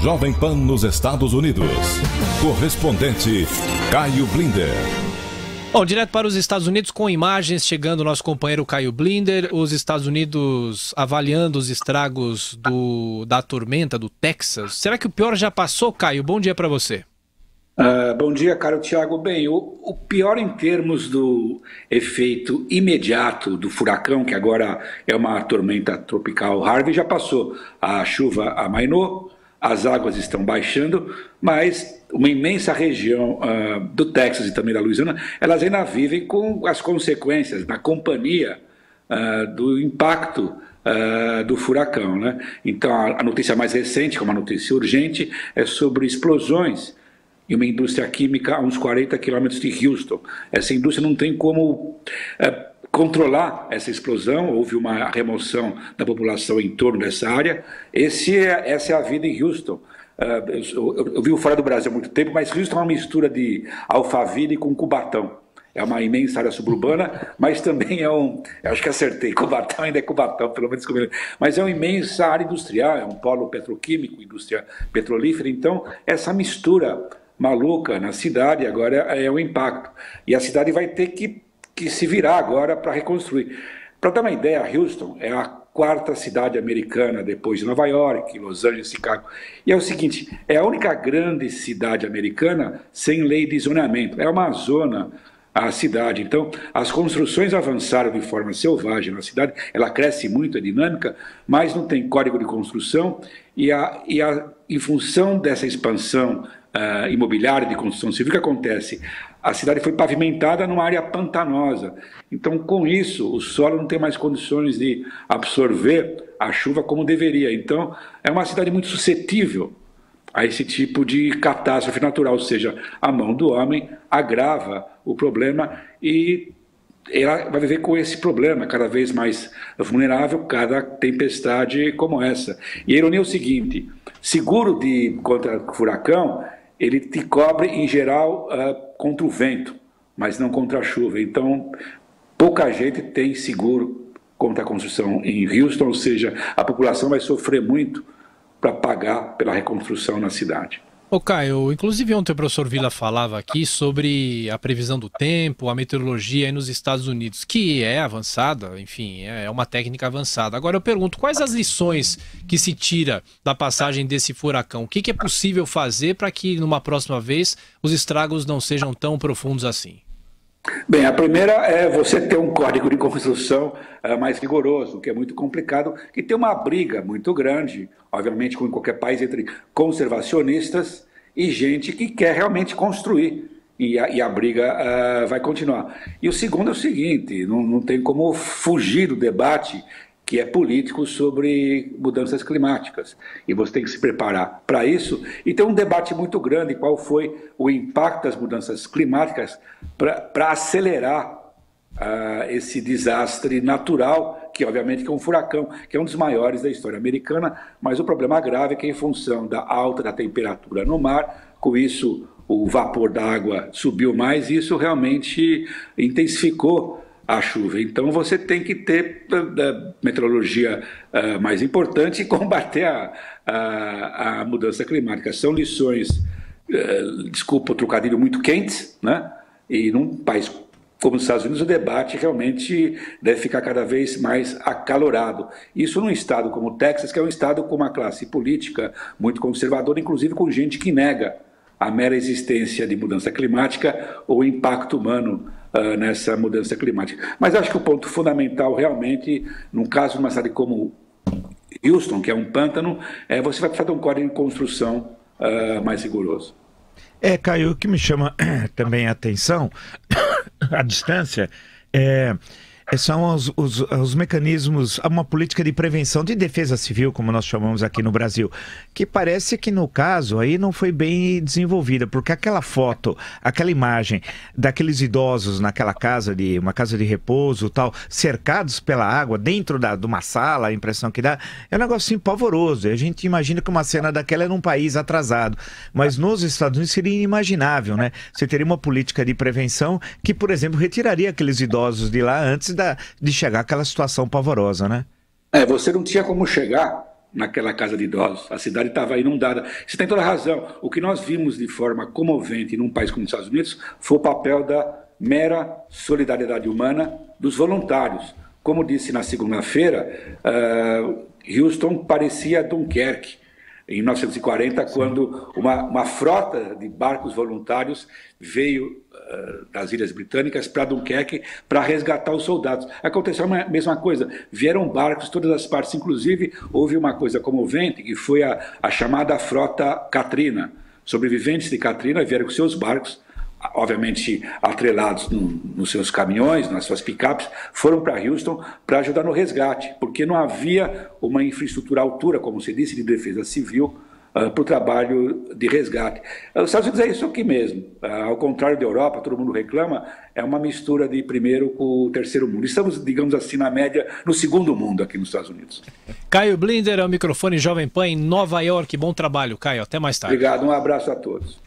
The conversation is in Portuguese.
Jovem Pan nos Estados Unidos. Correspondente Caio Blinder. Bom, direto para os Estados Unidos com imagens chegando o nosso companheiro Caio Blinder. Os Estados Unidos avaliando os estragos da tormenta do Texas. Será que o pior já passou, Caio? Bom dia para você. Bom dia, caro Thiago. Bem, o pior em termos do efeito imediato do furacão, que agora é uma tormenta tropical Harvey, já passou. A chuva amainou, as águas estão baixando, mas uma imensa região do Texas e também da Louisiana, elas ainda vivem com as consequências da companhia do impacto do furacão, né? Então, a notícia mais recente, que é uma notícia urgente, é sobre explosões em uma indústria química a uns 40 quilômetros de Houston. Essa indústria não tem como controlar essa explosão, houve uma remoção da população em torno dessa área. Essa é a vida em Houston. Eu vivo fora do Brasil há muito tempo, mas Houston é uma mistura de Alphaville com Cubatão. É uma imensa área suburbana, mas também acho que acertei, Cubatão ainda é Cubatão, pelo menos comigo. Mas é uma imensa área industrial, é um polo petroquímico, indústria petrolífera. Então, essa mistura maluca na cidade agora é o impacto. E a cidade vai ter que se virar agora para reconstruir. Para dar uma ideia, Houston é a quarta cidade americana depois de Nova York, Los Angeles, Chicago. E é o seguinte, é a única grande cidade americana sem lei de zoneamento. É uma zona, a cidade. Então, as construções avançaram de forma selvagem na cidade, ela cresce muito, é dinâmica, mas não tem código de construção em função dessa expansão imobiliária de construção civil, que acontece? A cidade foi pavimentada numa área pantanosa. Então, com isso, o solo não tem mais condições de absorver a chuva como deveria. Então, é uma cidade muito suscetível a esse tipo de catástrofe natural, ou seja, a mão do homem agrava o problema e ela vai viver com esse problema, cada vez mais vulnerável, cada tempestade como essa. E a ironia é o seguinte, seguro contra furacão, ele te cobre, em geral, contra o vento, mas não contra a chuva. Então, pouca gente tem seguro contra a construção em Houston, ou seja, a população vai sofrer muito para pagar pela reconstrução na cidade. Ô Caio, inclusive ontem o professor Vila falava aqui sobre a previsão do tempo, a meteorologia aí nos Estados Unidos, que é avançada, enfim, é uma técnica avançada. Agora eu pergunto, quais as lições que se tira da passagem desse furacão? O que é possível fazer para que numa próxima vez os estragos não sejam tão profundos assim? Bem, a primeira é você ter um código de construção mais rigoroso, que é muito complicado, que tem uma briga muito grande, obviamente como em qualquer país, entre conservacionistas e gente que quer realmente construir, e a briga vai continuar. E o segundo é o seguinte, não tem como fugir do debate que é político sobre mudanças climáticas. E você tem que se preparar para isso. E tem um debate muito grande qual foi o impacto das mudanças climáticas para acelerar esse desastre natural, que obviamente é um furacão, que é um dos maiores da história americana, mas o problema grave é que em função da alta da temperatura no mar, com isso o vapor da água subiu mais e isso realmente intensificou a chuva. Então você tem que ter meteorologia mais importante e combater a mudança climática. São lições, desculpa o trocadilho, muito quentes, né? E num país como os Estados Unidos o debate realmente deve ficar cada vez mais acalorado. Isso num estado como o Texas, que é um estado com uma classe política muito conservadora, inclusive com gente que nega a mera existência de mudança climática ou impacto humano nessa mudança climática. Mas acho que o ponto fundamental realmente, num caso de uma cidade como Houston, que é um pântano, você vai precisar de um código de construção mais rigoroso. Caio, o que me chama também a atenção, a distância, são os mecanismos, uma política de prevenção de defesa civil, como nós chamamos aqui no Brasil, que parece que no caso aí não foi bem desenvolvida, porque aquela foto, aquela imagem daqueles idosos naquela casa, uma casa de repouso tal, cercados pela água, dentro de uma sala, a impressão que dá, é um negocinho pavoroso. A gente imagina que uma cena daquela é num país atrasado, mas nos Estados Unidos seria inimaginável, né? Você teria uma política de prevenção que, por exemplo, retiraria aqueles idosos de lá antes de chegar àquela situação pavorosa, né? Você não tinha como chegar naquela casa de idosos. A cidade estava inundada. Você tem toda a razão. O que nós vimos de forma comovente num país como os Estados Unidos foi o papel da mera solidariedade humana dos voluntários. Como disse na segunda-feira, Houston parecia Dunkerque, em 1940, quando uma frota de barcos voluntários veio das Ilhas Britânicas para Dunkerque para resgatar os soldados. Aconteceu a mesma coisa, vieram barcos de todas as partes, inclusive houve uma coisa comovente, que foi a chamada Frota Katrina. Sobreviventes de Katrina vieram com seus barcos, obviamente atrelados nos seus caminhões, nas suas picapes, foram para Houston para ajudar no resgate, porque não havia uma infraestrutura à altura, como se disse, de defesa civil para o trabalho de resgate. Os Estados Unidos é isso aqui mesmo. Ao contrário da Europa, todo mundo reclama, é uma mistura de primeiro com o terceiro mundo. Estamos, digamos assim, na média, no segundo mundo aqui nos Estados Unidos. Caio Blinder, é o microfone Jovem Pan em Nova York. Bom trabalho, Caio. Até mais tarde. Obrigado, um abraço a todos.